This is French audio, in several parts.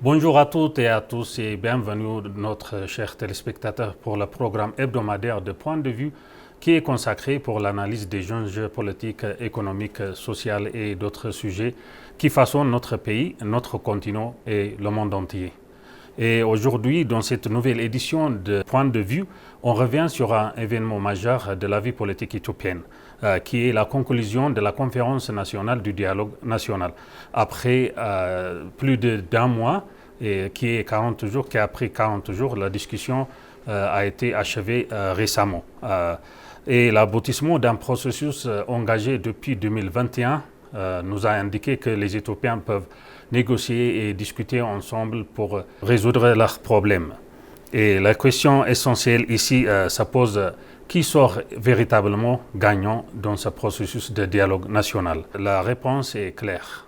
Bonjour à toutes et à tous et bienvenue notre chers téléspectateurs pour le programme hebdomadaire de Point de vue qui est consacré pour l'analyse des enjeux politiques, économiques, sociaux et d'autres sujets qui façonnent notre pays, notre continent et le monde entier. Et aujourd'hui, dans cette nouvelle édition de Point de vue, on revient sur un événement majeur de la vie politique éthiopienne, qui est la conclusion de la conférence nationale du dialogue national. Après plus d'un mois, et qui a pris 40 jours, la discussion a été achevée récemment. Et l'aboutissement d'un processus engagé depuis 2021 nous a indiqué que les Éthiopiens peuvent négocier et discuter ensemble pour résoudre leurs problèmes. Et la question essentielle ici ça pose qui sort véritablement gagnant dans ce processus de dialogue national. La réponse est claire.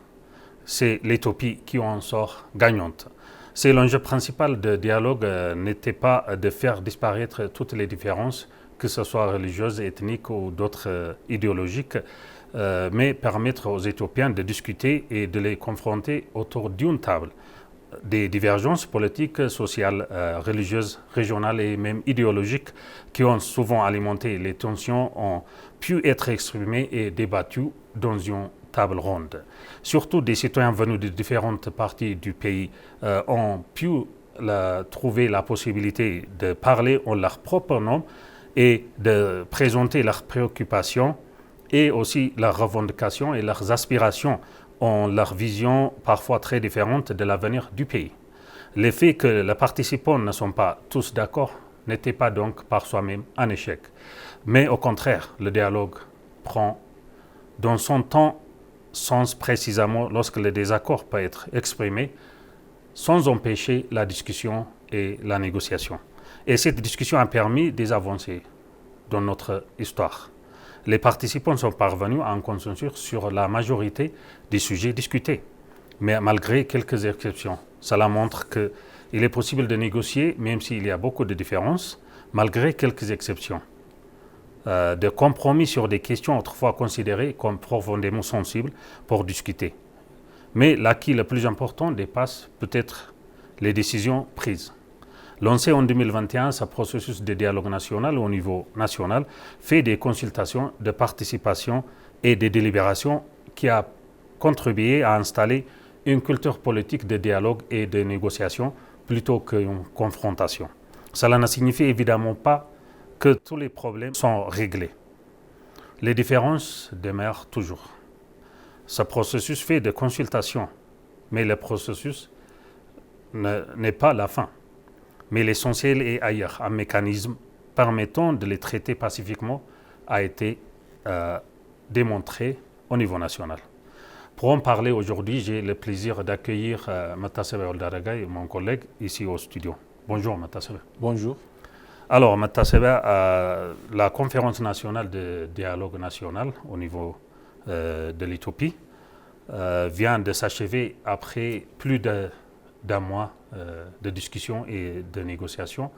C'est l'Éthiopie qui en sort gagnante. C'est l'enjeu principal du dialogue n'était pas de faire disparaître toutes les différences, que ce soit religieuses, ethniques ou d'autres idéologiques, mais permettre aux Éthiopiens de discuter et de les confronter autour d'une table. Des divergences politiques, sociales, religieuses, régionales et même idéologiques qui ont souvent alimenté les tensions ont pu être exprimées et débattues dans une table ronde. Surtout des citoyens venus de différentes parties du pays ont pu trouver la possibilité de parler en leur propre nom et de présenter leurs préoccupations et aussi leurs revendications et leurs aspirations ont leur vision parfois très différente de l'avenir du pays. Le fait que les participants ne sont pas tous d'accord n'était pas donc par soi-même un échec. Mais au contraire, le dialogue prend dans son temps sens précisément lorsque le désaccord peut être exprimé sans empêcher la discussion et la négociation. Et cette discussion a permis des avancées dans notre histoire. Les participants sont parvenus à un consensus sur la majorité des sujets discutés, mais malgré quelques exceptions. Cela montre qu'il est possible de négocier, même s'il y a beaucoup de différences, malgré quelques exceptions. De compromis sur des questions autrefois considérées comme profondément sensibles pour discuter. Mais l'acquis le plus important dépasse peut-être les décisions prises. Lancé en 2021, ce processus de dialogue national au niveau national fait des consultations de participation et des délibérations qui a contribué à installer une culture politique de dialogue et de négociation plutôt qu'une confrontation. Cela ne signifie évidemment pas que tous les problèmes sont réglés. Les différences demeurent toujours. Ce processus fait des consultations, mais le processus n'est pas la fin. Mais l'essentiel est ailleurs. Un mécanisme permettant de les traiter pacifiquement a été démontré au niveau national. Pour en parler aujourd'hui, j'ai le plaisir d'accueillir Matasebe Oldaragay, mon collègue, ici au studio. Bonjour Matasebe. Bonjour. Alors Matasebe, la conférence nationale de dialogue national au niveau de l'Éthiopie vient de s'achever après plus d'un mois de discussion et de négociation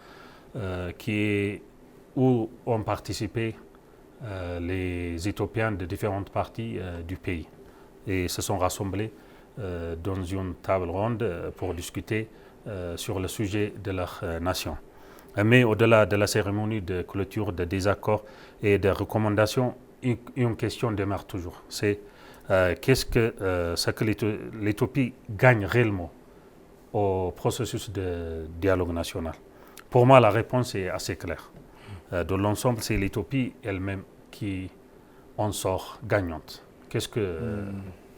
où ont participé les Éthiopiens de différentes parties du pays et se sont rassemblés dans une table ronde pour discuter sur le sujet de leur nation. Mais au-delà de la cérémonie de clôture, de désaccords et de recommandations, une question demeure toujours. C'est ce que l'Éthiopie gagne réellement au processus de dialogue national. Pour moi, la réponse est assez claire. Dans l'ensemble, c'est l'Éthiopie elle-même qui en sort gagnante. Qu'est-ce que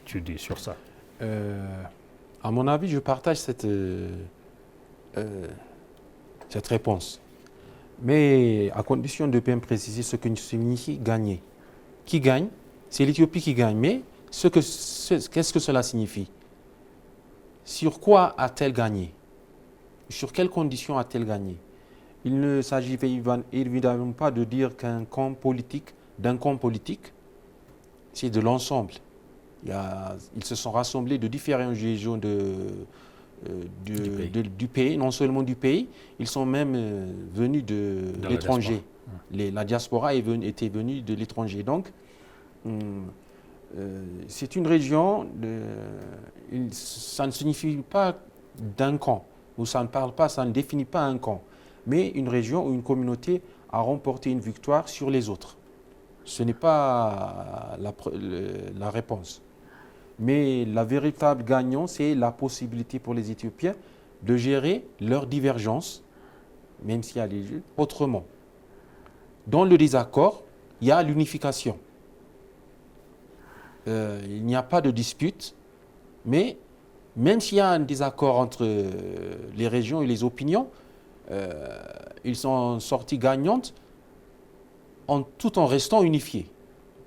tu dis sur ça? À mon avis, je partage cette réponse. Mais à condition de bien préciser ce que signifie gagner. Qui gagne? C'est l'Éthiopie qui gagne. Mais qu'est-ce que cela signifie? Sur quoi a-t-elle gagné? Sur quelles conditions a-t-elle gagné? Il ne s'agit évidemment pas de dire d'un camp politique, c'est de l'ensemble. Ils se sont rassemblés de différentes régions du pays, non seulement du pays, ils sont même venus de l'étranger. La diaspora était venue de l'étranger. Donc, c'est une région, ça ne signifie pas d'un camp, ou ça ne parle pas, ça ne définit pas un camp, mais une région ou une communauté a remporté une victoire sur les autres. Ce n'est pas la réponse. Mais la véritable gagnant, c'est la possibilité pour les Éthiopiens de gérer leurs divergences, même s'il y a des jeux, autrement. Dans le désaccord, il y a l'unification. Il n'y a pas de dispute, mais même s'il y a un désaccord entre les régions et les opinions, ils sont sortis gagnantes tout en restant unifiés.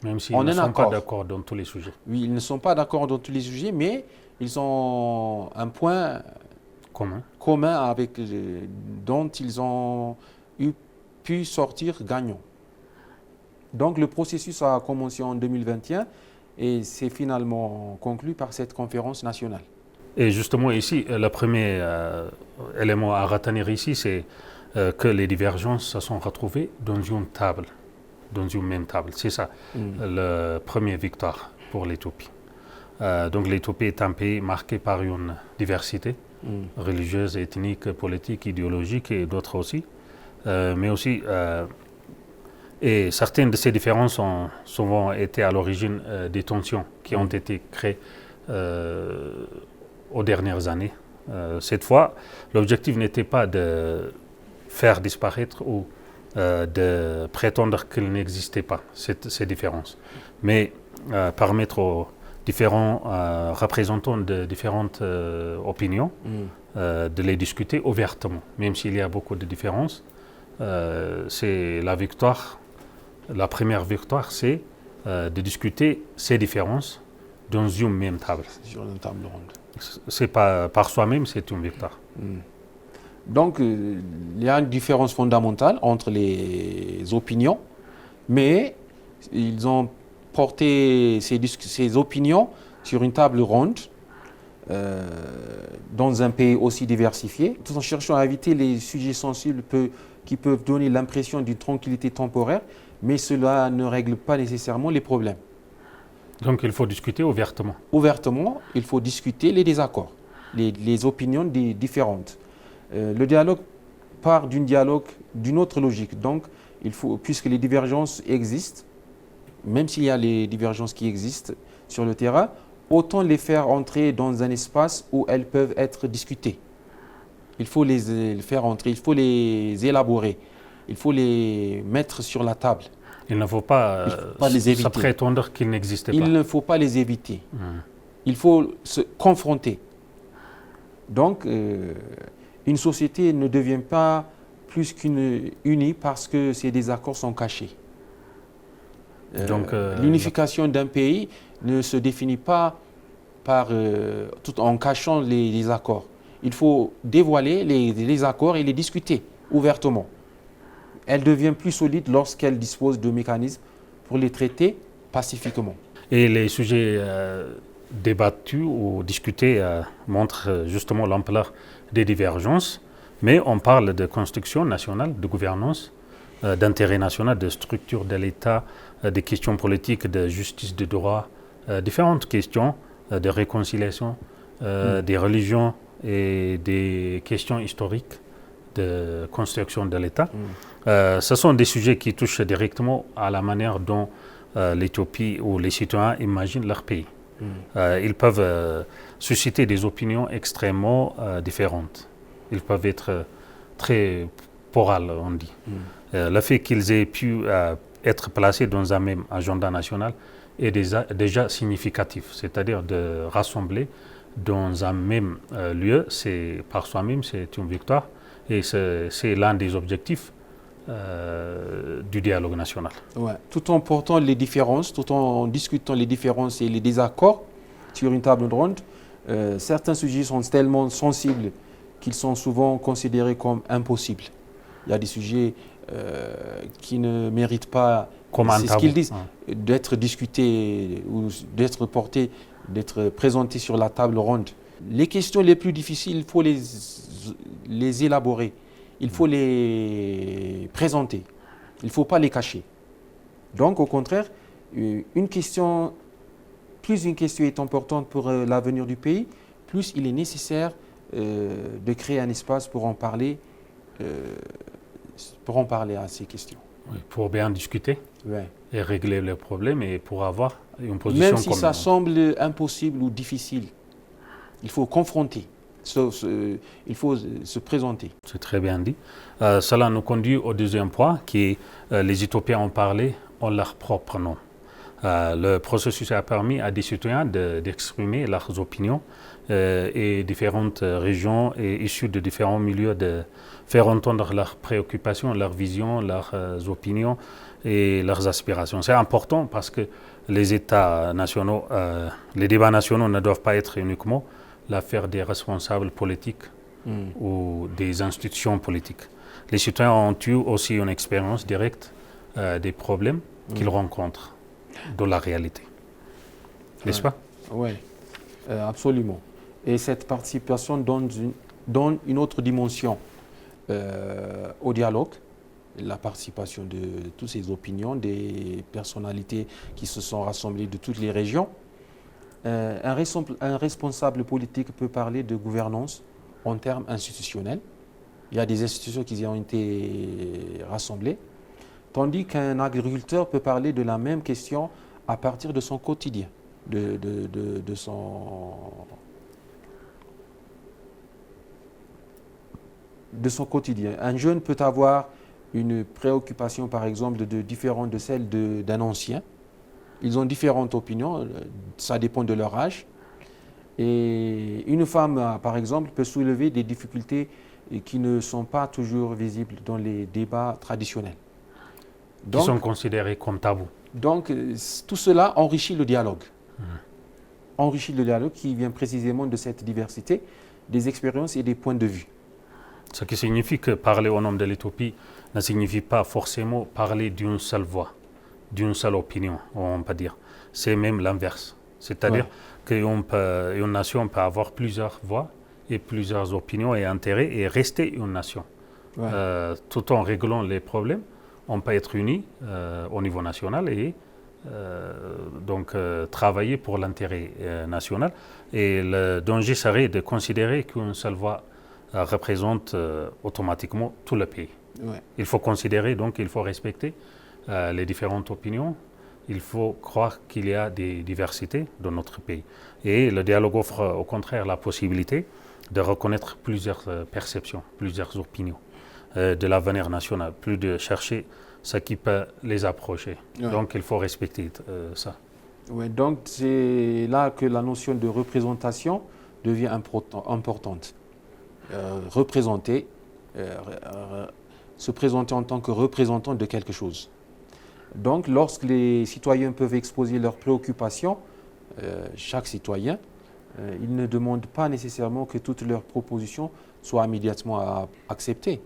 Même s'ils ne sont pas d'accord dans tous les sujets. Oui, ils ne sont pas d'accord dans tous les sujets, mais ils ont un point commun dont ils ont pu sortir gagnants. Donc le processus a commencé en 2021 et c'est finalement conclu par cette conférence nationale. Et justement ici, le premier élément à retenir ici, c'est que les divergences se sont retrouvées dans une table, dans une même table. C'est ça, la première victoire pour l'Éthiopie. Donc l'Éthiopie est un pays marqué par une diversité religieuse, ethnique, politique, idéologique et d'autres aussi. Mais aussi, et certaines de ces différences ont souvent été à l'origine des tensions qui ont été créées aux dernières années. Cette fois, l'objectif n'était pas de faire disparaître ou de prétendre qu'il n'existait pas ces différences, mais permettre aux différents représentants de différentes opinions de les discuter ouvertement, même s'il y a beaucoup de différences. C'est la victoire, la première victoire, c'est de discuter ces différences dans une même table. Sur une table ronde. C'est pas par soi-même, c'est une victoire. Donc, il y a une différence fondamentale entre les opinions, mais ils ont porté ces opinions sur une table ronde dans un pays aussi diversifié, tout en cherchant à éviter les sujets sensibles qui peuvent donner l'impression d'une tranquillité temporaire, mais cela ne règle pas nécessairement les problèmes. Donc il faut discuter ouvertement. Ouvertement, il faut discuter les désaccords, les opinions différentes. Le dialogue part d'une autre logique. Donc, puisque les divergences existent, même s'il y a les divergences qui existent sur le terrain, autant les faire entrer dans un espace où elles peuvent être discutées. Il faut les faire entrer, il faut les élaborer, il faut les mettre sur la table. Il ne faut pas les éviter. Se prétendre qu'ils n'existaient pas. Il ne faut pas les éviter. Il faut se confronter. Donc, une société ne devient pas plus unie parce que ces désaccords sont cachés. L'unification d'un pays ne se définit pas tout en cachant les désaccords. Il faut dévoiler les accords et les discuter ouvertement. Elle devient plus solide lorsqu'elle dispose de mécanismes pour les traiter pacifiquement. Et les sujets débattus ou discutés montrent justement l'ampleur des divergences, mais on parle de construction nationale, de gouvernance, d'intérêt national, de structure de l'État, des questions politiques, de justice, de droit, différentes questions de réconciliation des religions et des questions historiques de construction de l'État. Ce sont des sujets qui touchent directement à la manière dont l'Éthiopie ou les citoyens imaginent leur pays. Ils peuvent susciter des opinions extrêmement différentes. Ils peuvent être très porales, on dit. Le fait qu'ils aient pu être placés dans un même agenda national est déjà significatif, c'est-à-dire de rassembler dans un même lieu, par soi-même, c'est une victoire et c'est l'un des objectifs du dialogue national. Ouais. Tout en portant les différences, tout en discutant les différences et les désaccords sur une table ronde, certains sujets sont tellement sensibles qu'ils sont souvent considérés comme impossibles. Il y a des sujets qui ne méritent pas, c'est ce qu'ils disent, d'être discutés ou d'être portés, d'être présentés sur la table ronde. Les questions les plus difficiles, il faut les élaborer. Il faut les présenter. Il ne faut pas les cacher. Donc, au contraire, plus une question est importante pour l'avenir du pays, plus il est nécessaire de créer un espace pour en parler à ces questions. Oui, pour bien discuter Ouais. et régler les problèmes et pour avoir une position Même si commune. ça semble impossible ou difficile, il faut confronter, il faut se présenter. C'est très bien dit. Cela nous conduit au deuxième point, qui est les Éthiopiens ont parlé en leur propre nom. Le processus a permis à des citoyens d'exprimer leurs opinions et différentes régions et issues de différents milieux de faire entendre leurs préoccupations, leurs visions, leurs opinions et leurs aspirations. C'est important parce que les États nationaux, les débats nationaux ne doivent pas être uniquement l'affaire des responsables politiques ou des institutions politiques. Les citoyens ont eu aussi une expérience directe des problèmes qu'ils rencontrent dans la réalité. N'est-ce pas? Oui, absolument. Et cette participation donne une autre dimension au dialogue, la participation de toutes ces opinions, des personnalités qui se sont rassemblées de toutes les régions. Un responsable politique peut parler de gouvernance en termes institutionnels. Il y a des institutions qui ont été rassemblées, tandis qu'un agriculteur peut parler de la même question à partir de son quotidien, de son quotidien. Un jeune peut avoir une préoccupation, par exemple, différente de celle d'un ancien. Ils ont différentes opinions, ça dépend de leur âge. Et une femme, par exemple, peut soulever des difficultés qui ne sont pas toujours visibles dans les débats traditionnels. Qui sont considérés comme tabous. Donc, tout cela enrichit le dialogue. Enrichit le dialogue qui vient précisément de cette diversité des expériences et des points de vue. Ce qui signifie que parler au nom de l'Éthiopie ne signifie pas forcément parler d'une seule voix, d'une seule opinion, on peut dire. C'est même l'inverse. C'est-à-dire qu'une nation peut avoir plusieurs voix et plusieurs opinions et intérêts et rester une nation. Tout en réglant les problèmes, on peut être unis au niveau national et donc travailler pour l'intérêt national. Et le danger serait de considérer qu'une seule voix représente automatiquement tout le pays. Il faut considérer, donc il faut respecter les différentes opinions. Il faut croire qu'il y a des diversités dans notre pays. Et le dialogue offre au contraire la possibilité de reconnaître plusieurs perceptions, plusieurs opinions de l'avenir national, plus de chercher ce qui peut les approcher. Donc il faut respecter ça. Donc c'est là que la notion de représentation devient importante. Représenter, se présenter en tant que représentant de quelque chose. Donc, lorsque les citoyens peuvent exposer leurs préoccupations, chaque citoyen, ils ne demandent pas nécessairement que toutes leurs propositions soient immédiatement acceptées.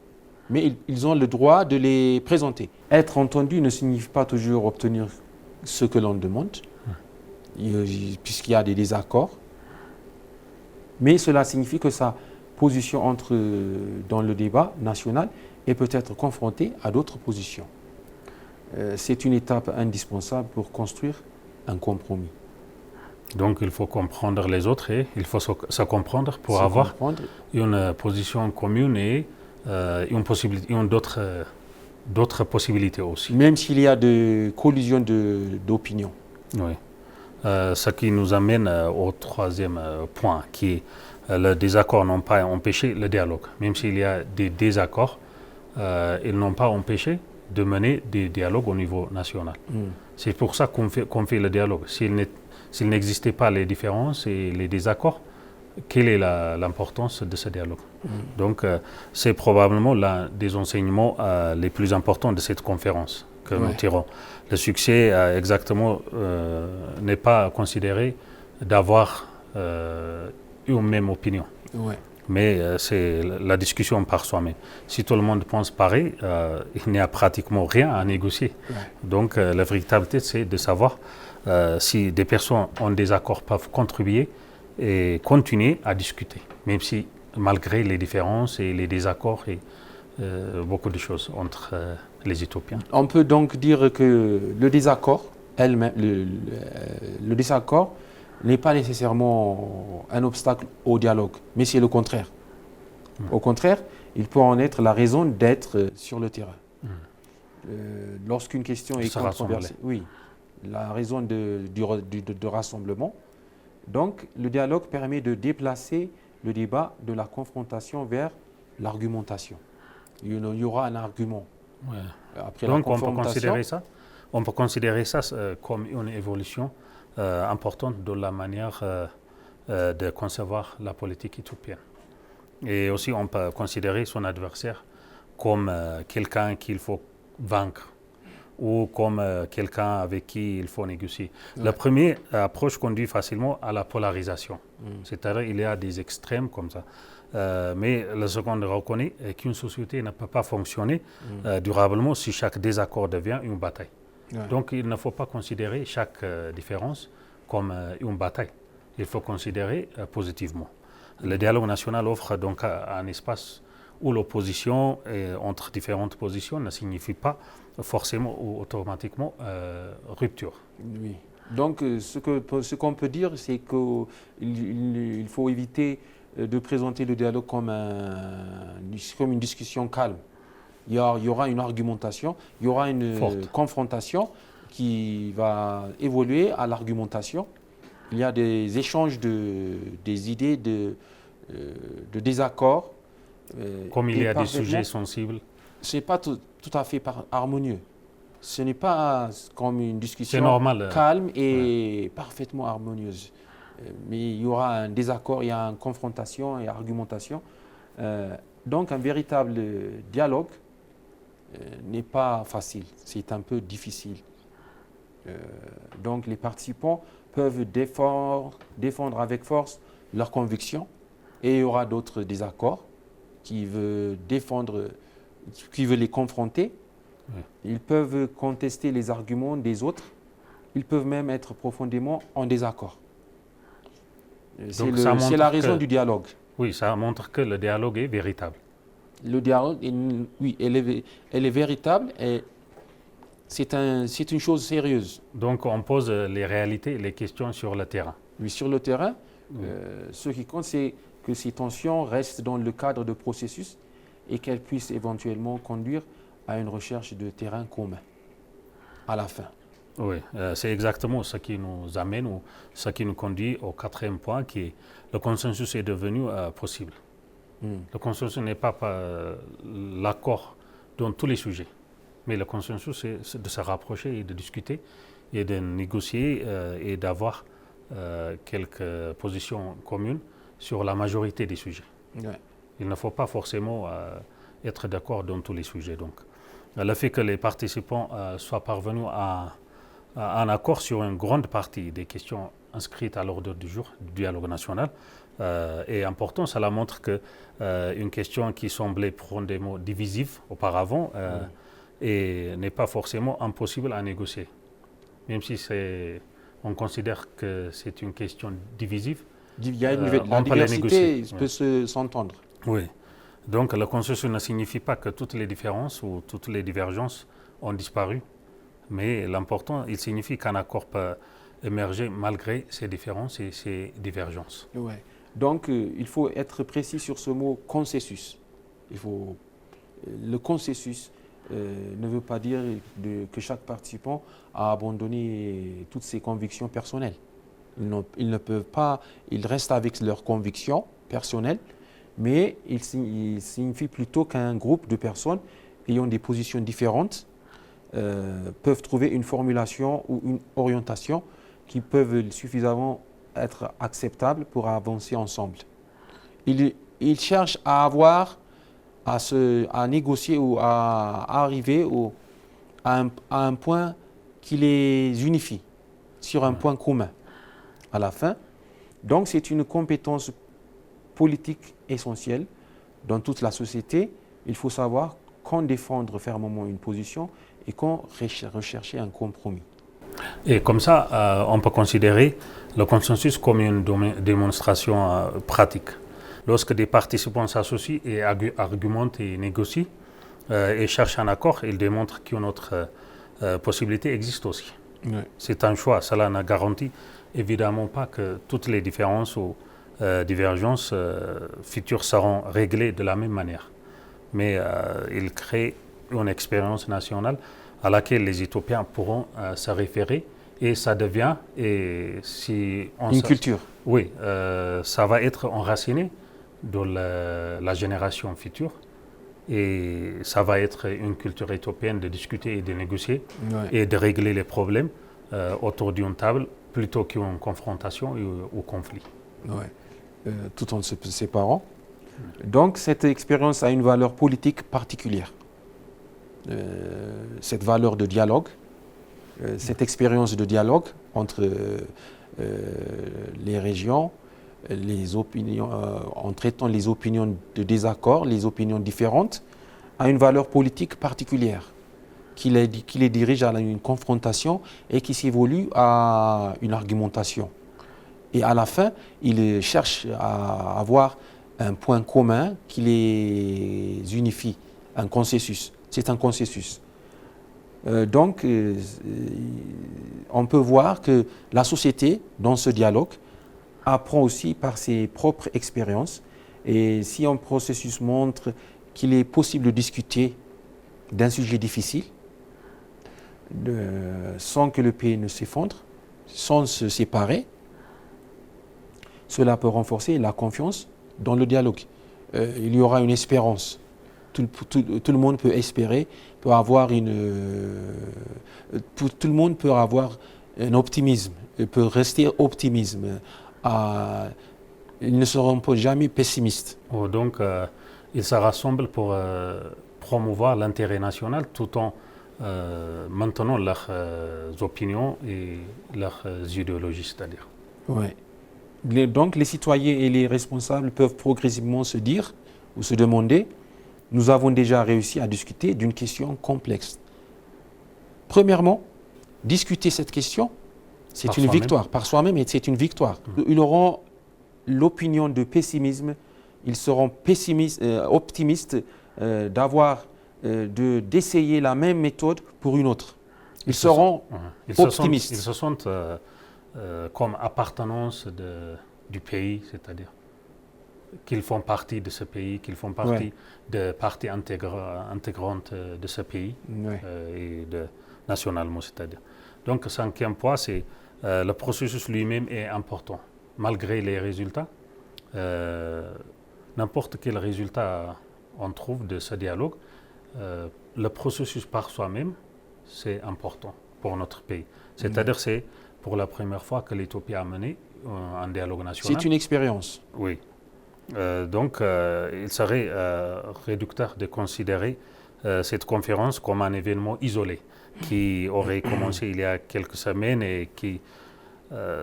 Mais ils ont le droit de les présenter. Être entendu ne signifie pas toujours obtenir ce que l'on demande, puisqu'il y a des désaccords. Mais cela signifie que sa position entre dans le débat national et peut être confrontée à d'autres positions. C'est une étape indispensable pour construire un compromis. Donc il faut comprendre les autres et il faut se comprendre pour avoir une position commune et d'autres possibilités aussi. Même s'il y a des collisions d'opinions. Oui. Ce qui nous amène au troisième point, qui est le désaccord n'ont pas empêché le dialogue. Même s'il y a des désaccords, ils n'ont pas empêché de mener des dialogues au niveau national. C'est pour ça qu'on fait le dialogue. S'il n'existait pas les différences et les désaccords, quelle est l'importance de ce dialogue? Donc, c'est probablement l'un des enseignements les plus importants de cette conférence que nous tirons. Le succès, n'est pas considéré d'avoir une même opinion. Mais c'est la discussion par soi-même. Si tout le monde pense pareil, il n'y a pratiquement rien à négocier. Donc, la véritable tête, c'est de savoir si des personnes en désaccord peuvent contribuer et continuer à discuter, même si malgré les différences et les désaccords et beaucoup de choses entre les Éthiopiens. On peut donc dire que le désaccord, le désaccord n'est pas nécessairement un obstacle au dialogue, mais c'est le contraire. Au contraire, il peut en être la raison d'être sur le terrain. Lorsqu'une question est controversée, oui, la raison de rassemblement. Donc, le dialogue permet de déplacer le débat de la confrontation vers l'argumentation. Il y aura un argument. Ouais. Après donc, la on peut considérer ça comme une évolution importante de la manière de concevoir la politique éthiopienne. Et aussi, on peut considérer son adversaire comme quelqu'un qu'il faut vaincre ou comme quelqu'un avec qui il faut négocier. Ouais. La première approche conduit facilement à la polarisation. C'est-à-dire qu'il y a des extrêmes comme ça. Mais la seconde reconnaît qu'une société ne peut pas fonctionner durablement si chaque désaccord devient une bataille. Ouais. Donc il ne faut pas considérer chaque différence comme une bataille. Il faut considérer positivement. Le dialogue national offre donc un espace où l'opposition entre différentes positions ne signifie pas forcément ou automatiquement rupture. Oui. Donc ce qu'on peut dire, c'est qu'il faut éviter de présenter le dialogue comme une discussion calme. Il y aura une argumentation, il y aura une confrontation qui va évoluer à l'argumentation. Il y a des échanges des idées, de désaccords. Comme il y a des sujets sensibles. Ce n'est pas tout à fait harmonieux. Ce n'est pas comme une discussion normal, calme et parfaitement harmonieuse. Mais il y aura un désaccord, il y a une confrontation et argumentation. Donc un véritable dialogue n'est pas facile, c'est un peu difficile. Donc les participants peuvent défendre avec force leurs convictions et il y aura d'autres désaccords qui veulent les confronter. Ils peuvent contester les arguments des autres. Ils peuvent même être profondément en désaccord. C'est la raison du dialogue. Oui, ça montre que le dialogue est véritable. Le dialogue, oui, elle est véritable et c'est une chose sérieuse. Donc on pose les réalités, les questions sur le terrain. Oui, sur le terrain, ce qui compte, c'est que ces tensions restent dans le cadre de processus et qu'elles puissent éventuellement conduire à une recherche de terrain commun à la fin. Oui, c'est exactement ce qui nous amène ou ce qui nous conduit au quatrième point qui est le consensus est devenu possible. Le consensus n'est pas l'accord dans tous les sujets, mais le consensus c'est de se rapprocher et de discuter et de négocier et d'avoir quelques positions communes sur la majorité des sujets. Ouais. Il ne faut pas forcément être d'accord dans tous les sujets. Donc, le fait que les participants soient parvenus à un accord sur une grande partie des questions inscrites à l'ordre du jour du dialogue national est important. Cela montre qu'une question qui semblait profondément divisive auparavant n'est pas forcément impossible à négocier. Même si on considère que c'est une question divisive, la diversité peut s'entendre. Oui. Donc le consensus ne signifie pas que toutes les différences ou toutes les divergences ont disparu, mais l'important, il signifie qu'un accord peut émerger malgré ces différences et ces divergences. Ouais. Donc il faut être précis sur ce mot consensus. Le consensus ne veut pas dire que chaque participant a abandonné toutes ses convictions personnelles. Ils ne peuvent pas, ils restent avec leurs convictions personnelles, mais il signifie plutôt qu'un groupe de personnes ayant des positions différentes peuvent trouver une formulation ou une orientation qui peuvent suffisamment être acceptables pour avancer ensemble. Ils cherchent à négocier ou à arriver à un point qui les unifie, sur un point commun à la fin. Donc c'est une compétence politique essentielle dans toute la société. Il faut savoir quand défendre fermement une position et quand rechercher un compromis. Et comme ça, on peut considérer le consensus comme une démonstration pratique. Lorsque des participants s'associent et argumentent et négocient et cherchent un accord, ils démontrent qu'une autre possibilité existe aussi. Oui. C'est un choix. Cela ne garantit évidemment pas que toutes les différences ou divergences futures seront réglées de la même manière. Mais il crée une expérience nationale à laquelle les Éthiopiens pourront se référer et ça devient une culture. Oui, ça va être enraciné dans la génération future et ça va être une culture éthiopienne de discuter et de négocier et de régler les problèmes autour d'une table plutôt qu'une confrontation ou conflit. Tout en se séparant. Donc cette expérience a une valeur politique particulière. Cette valeur de dialogue, cette expérience de dialogue entre les régions, les opinions, en traitant les opinions de désaccord, les opinions différentes, a une valeur politique particulière qui les dirige à une confrontation et qui s'évolue à une argumentation. Et à la fin, ils cherchent à avoir un point commun qui les unifie, un consensus. C'est un consensus. Donc, on peut voir que la société, dans ce dialogue, apprend aussi par ses propres expériences. Et si un processus montre qu'il est possible de discuter d'un sujet difficile, sans que le pays ne s'effondre, sans se séparer, cela peut renforcer la confiance dans le dialogue. Il y aura une espérance. Tout le monde peut espérer, peut avoir tout le monde peut avoir un optimisme, peut rester optimiste. Ils ne seront jamais pessimistes. Donc, ils se rassemblent pour promouvoir l'intérêt national tout en maintenant leurs opinions et leurs idéologies, c'est-à-dire. Oui. Donc les citoyens et les responsables peuvent progressivement se dire ou se demander, nous avons déjà réussi à discuter d'une question complexe. Premièrement, discuter cette question, c'est une victoire. Par soi-même, c'est une victoire. Ils auront l'opinion de pessimisme, ils seront optimistes d'essayer la même méthode pour une autre. Ils seront optimistes. Ils se sentent comme appartenance du pays, c'est-à-dire qu'ils font partie de ce pays, qu'ils font partie de partie intégrante de ce pays et nationalement, c'est-à-dire. Donc, le cinquième point, c'est le processus lui-même est important. Malgré les résultats, n'importe quel résultat on trouve de ce dialogue, le processus par soi-même, c'est important pour notre pays. C'est-à-dire c'est pour la première fois que l'Éthiopie a mené un dialogue national. C'est une expérience. Oui. Donc, il serait réducteur de considérer cette conférence comme un événement isolé qui aurait commencé il y a quelques semaines et qui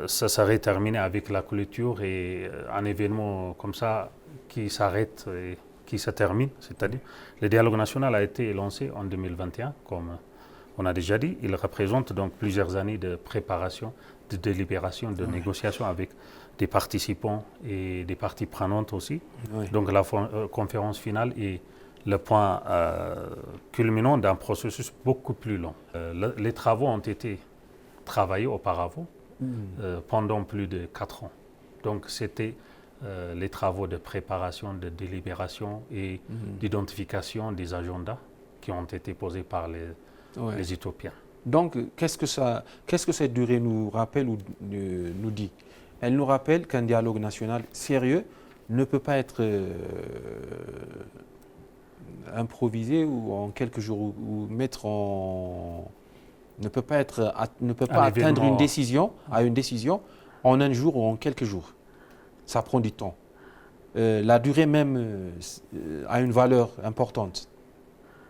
ça serait terminé avec la clôture et un événement comme ça qui s'arrête et qui se termine. C'est-à-dire, le dialogue national a été lancé en 2021, comme on a déjà dit. Il représente donc plusieurs années de préparation, de délibération, de négociation avec des participants et des parties prenantes aussi. Donc la conférence finale est le point culminant d'un processus beaucoup plus long. Les travaux ont été travaillés auparavant pendant plus de 4 ans. Donc c'était les travaux de préparation, de délibération et d'identification des agendas qui ont été posés par les Éthiopiens. Donc, qu'est-ce que cette durée nous rappelle ou nous dit? Elle nous rappelle qu'un dialogue national sérieux ne peut pas être improvisé ou en quelques jours ou ne peut pas atteindre une décision en un jour ou en quelques jours. Ça prend du temps. La durée même a une valeur importante.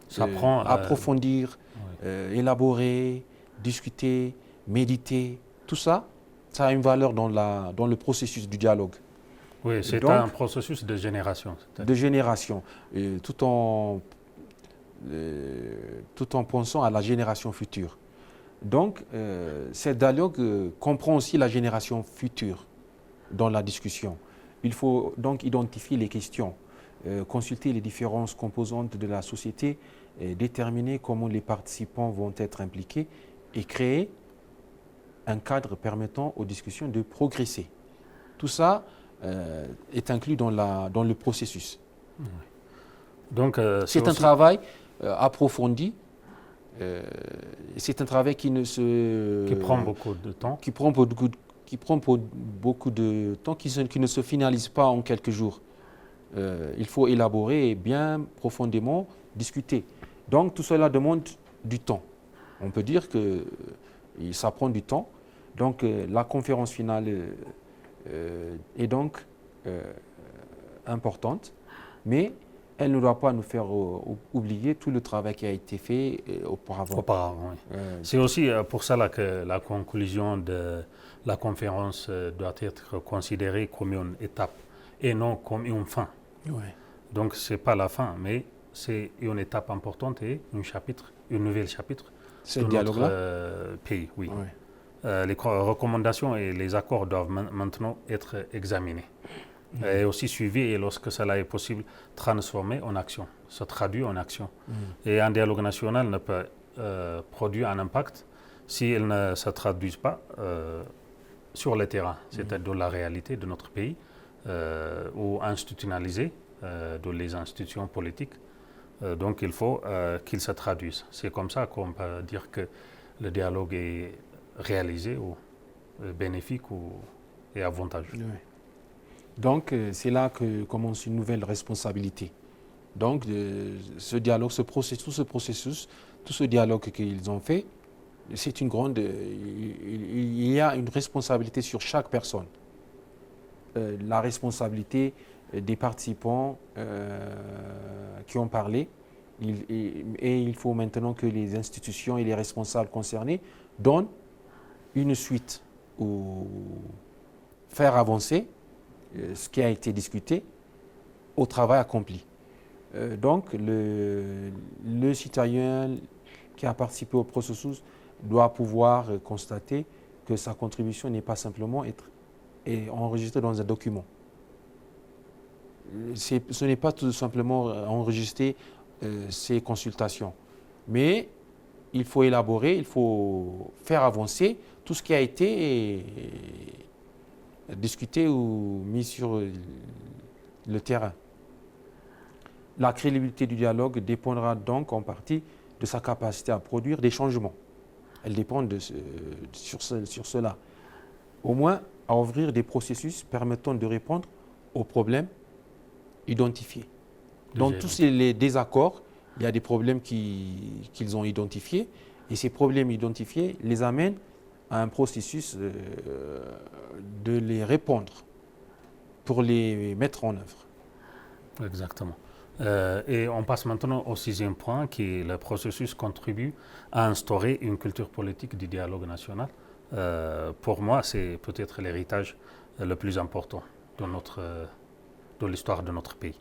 Ça prend approfondir, élaborer, discuter, méditer, tout ça, ça a une valeur dans le processus du dialogue. Oui, c'est un processus de génération. De génération, tout en pensant à la génération future. Donc, ce dialogue comprend aussi la génération future dans la discussion. Il faut donc identifier les questions, consulter les différentes composantes de la société, déterminer comment les participants vont être impliqués et créer un cadre permettant aux discussions de progresser. Tout ça est inclus dans le processus. Donc, c'est un travail approfondi. C'est un travail qui prend beaucoup de temps. Qui prend beaucoup de temps, qui ne se finalise pas en quelques jours. Il faut élaborer et bien profondément discuter. Donc tout cela demande du temps. On peut dire que ça prend du temps. Donc la conférence finale est donc importante, mais elle ne doit pas nous faire oublier tout le travail qui a été fait auparavant. Oui. C'est aussi pour cela que la conclusion de la conférence doit être considérée comme une étape et non comme une fin. Ouais. Donc ce n'est pas la fin, mais c'est une étape importante et un nouvel chapitre de notre pays. Oui. Ouais. Les recommandations et les accords doivent maintenant être examinés. Et aussi suivi, et lorsque cela est possible, transformé en action, se traduit en action. Et un dialogue national ne peut produire un impact s'il ne se traduit pas sur le terrain, c'est-à-dire dans la réalité de notre pays, ou institutionnalisé dans les institutions politiques. Donc il faut qu'il se traduise. C'est comme ça qu'on peut dire que le dialogue est réalisé ou bénéfique et avantageux. Oui. Donc, c'est là que commence une nouvelle responsabilité. Donc, ce dialogue, tout ce dialogue qu'ils ont fait, c'est une grande... il y a une responsabilité sur chaque personne. La responsabilité des participants qui ont parlé. Et il faut maintenant que les institutions et les responsables concernés donnent une suite ou faire avancer ce qui a été discuté au travail accompli. Donc, le citoyen qui a participé au processus doit pouvoir constater que sa contribution n'est pas simplement être enregistrée dans un document. Ce n'est pas tout simplement enregistrer ces consultations, mais il faut élaborer, il faut faire avancer tout ce qui a été discuté ou mis sur le terrain. La crédibilité du dialogue dépendra donc en partie de sa capacité à produire des changements. Elle dépend sur cela. Au moins, à ouvrir des processus permettant de répondre aux problèmes identifiés. Dans tous les désaccords, il y a des problèmes qu'ils ont identifiés, et ces problèmes identifiés les amènent à un processus de les répondre pour les mettre en œuvre. Exactement. Et on passe maintenant au 6e point, qui est le processus contribue à instaurer une culture politique du dialogue national. Pour moi, c'est peut-être l'héritage le plus important de l'histoire de notre pays.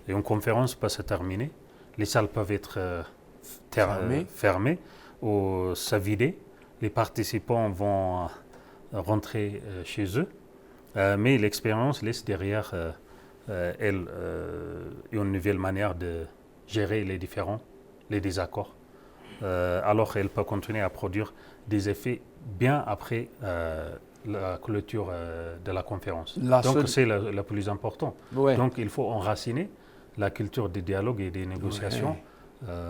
Et une conférence peut se terminer, les salles peuvent être fermées ou se vider. Les participants vont rentrer chez eux, mais l'expérience laisse derrière elle une nouvelle manière de gérer les désaccords. Alors elle peut continuer à produire des effets bien après la clôture de la conférence. Donc c'est le plus important. Ouais. Donc il faut enraciner la culture des dialogues et des négociations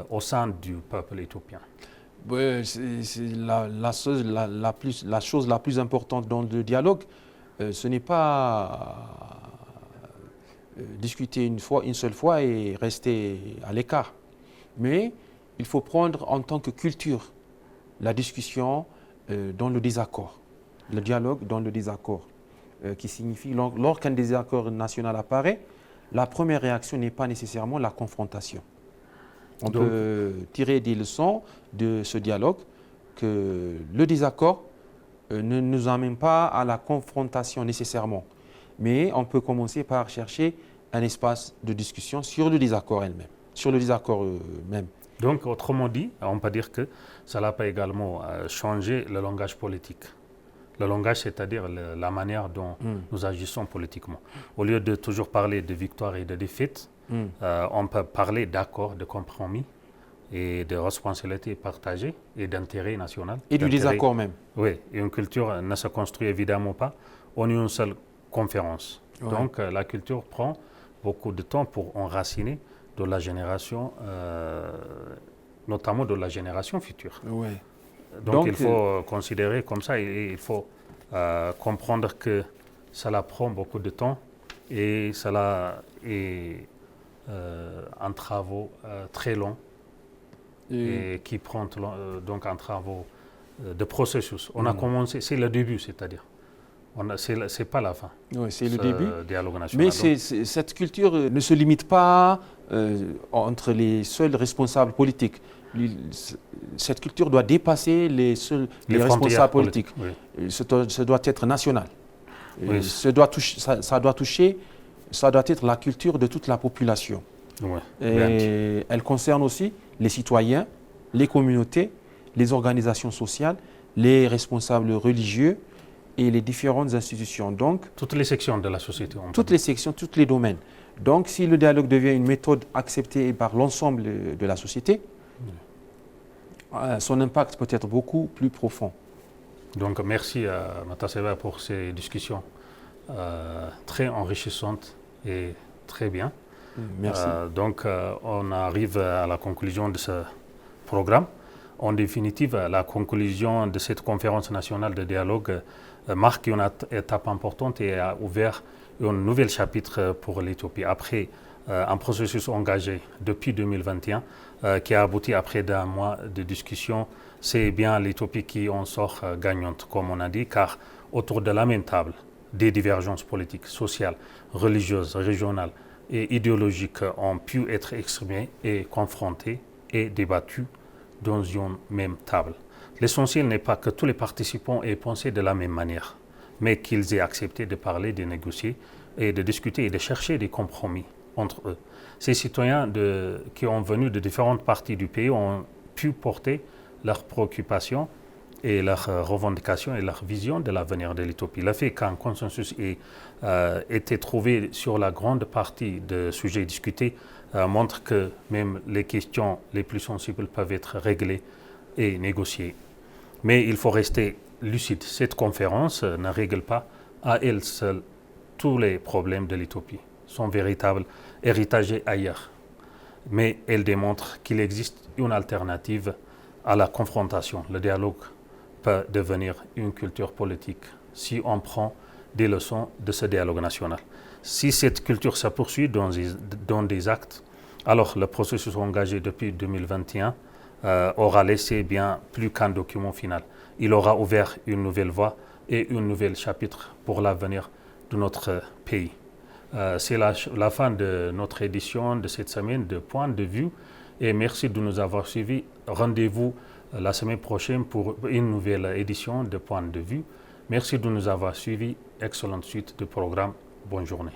au sein du peuple éthiopien. Ouais, c'est la chose la plus importante dans le dialogue, ce n'est pas discuter une seule fois et rester à l'écart. Mais il faut prendre en tant que culture la discussion dans le désaccord, le dialogue dans le désaccord, qui signifie lorsqu'un désaccord national apparaît, la première réaction n'est pas nécessairement la confrontation. On peut tirer des leçons de ce dialogue, que le désaccord ne nous amène pas à la confrontation nécessairement. Mais on peut commencer par chercher un espace de discussion sur le désaccord même. Donc, autrement dit, on peut dire que cela peut également changer le langage politique. Le langage, c'est-à-dire la manière dont nous agissons politiquement. Au lieu de toujours parler de victoire et de défaite, on peut parler d'accord, de compromis et de responsabilité partagée et d'intérêt national. Et du désaccord même. Oui, et une culture ne se construit évidemment pas en une seule conférence. Ouais. Donc la culture prend beaucoup de temps pour enraciner de la génération, notamment de la génération future. Ouais. Donc il faut considérer comme ça, et il faut comprendre que cela prend beaucoup de temps et cela est un travail très long et qui prend donc un travail de processus. On a commencé, c'est le début, c'est-à-dire. C'est pas la fin. Oui, c'est le début. Dialogue national. Mais cette culture ne se limite pas entre les seuls responsables politiques. Cette culture doit dépasser les responsables politiques. Oui. Ça doit être national. Oui. Ça doit être la culture de toute la population. Oui. Et elle concerne aussi les citoyens, les communautés, les organisations sociales, les responsables religieux et les différentes institutions. Donc, toutes les sections de la société. Toutes les sections, tous les domaines. Donc, si le dialogue devient une méthode acceptée par l'ensemble de la société, son impact peut être beaucoup plus profond. Donc, merci à Mataseva pour ces discussions très enrichissantes et très bien. Merci. Donc, on arrive à la conclusion de ce programme. En définitive, la conclusion de cette conférence nationale de dialogue marque une étape importante et a ouvert un nouvel chapitre pour l'Éthiopie. Après un processus engagé depuis 2021 qui a abouti après d'un mois de discussion, c'est bien l'Éthiopie qui en sort gagnante, comme on a dit, car autour de la même table, des divergences politiques, sociales, religieuses, régionales et idéologiques ont pu être exprimées et confrontées et débattues dans une même table. L'essentiel n'est pas que tous les participants aient pensé de la même manière, mais qu'ils aient accepté de parler, de négocier et de discuter et de chercher des compromis entre eux. Ces citoyens qui ont venu de différentes parties du pays ont pu porter leurs préoccupations et leurs revendications et leur vision de l'avenir de l'Éthiopie. Le fait qu'un consensus ait été trouvé sur la grande partie des sujets discutés montre que même les questions les plus sensibles peuvent être réglées et négociées. Mais il faut rester lucide. Cette conférence ne règle pas à elle seule tous les problèmes de l'Éthiopie. Son véritable héritage est ailleurs. Mais elle démontre qu'il existe une alternative à la confrontation. Le dialogue peut devenir une culture politique si on prend des leçons de ce dialogue national. Si cette culture se poursuit dans des actes, alors le processus engagé depuis 2021 aura laissé bien plus qu'un document final. Il aura ouvert une nouvelle voie et un nouvel chapitre pour l'avenir de notre pays. C'est la fin de notre édition de cette semaine de Point de vue et merci de nous avoir suivis. Rendez-vous la semaine prochaine pour une nouvelle édition de Point de vue. Merci de nous avoir suivis. Excellente suite de programme. Bonne journée.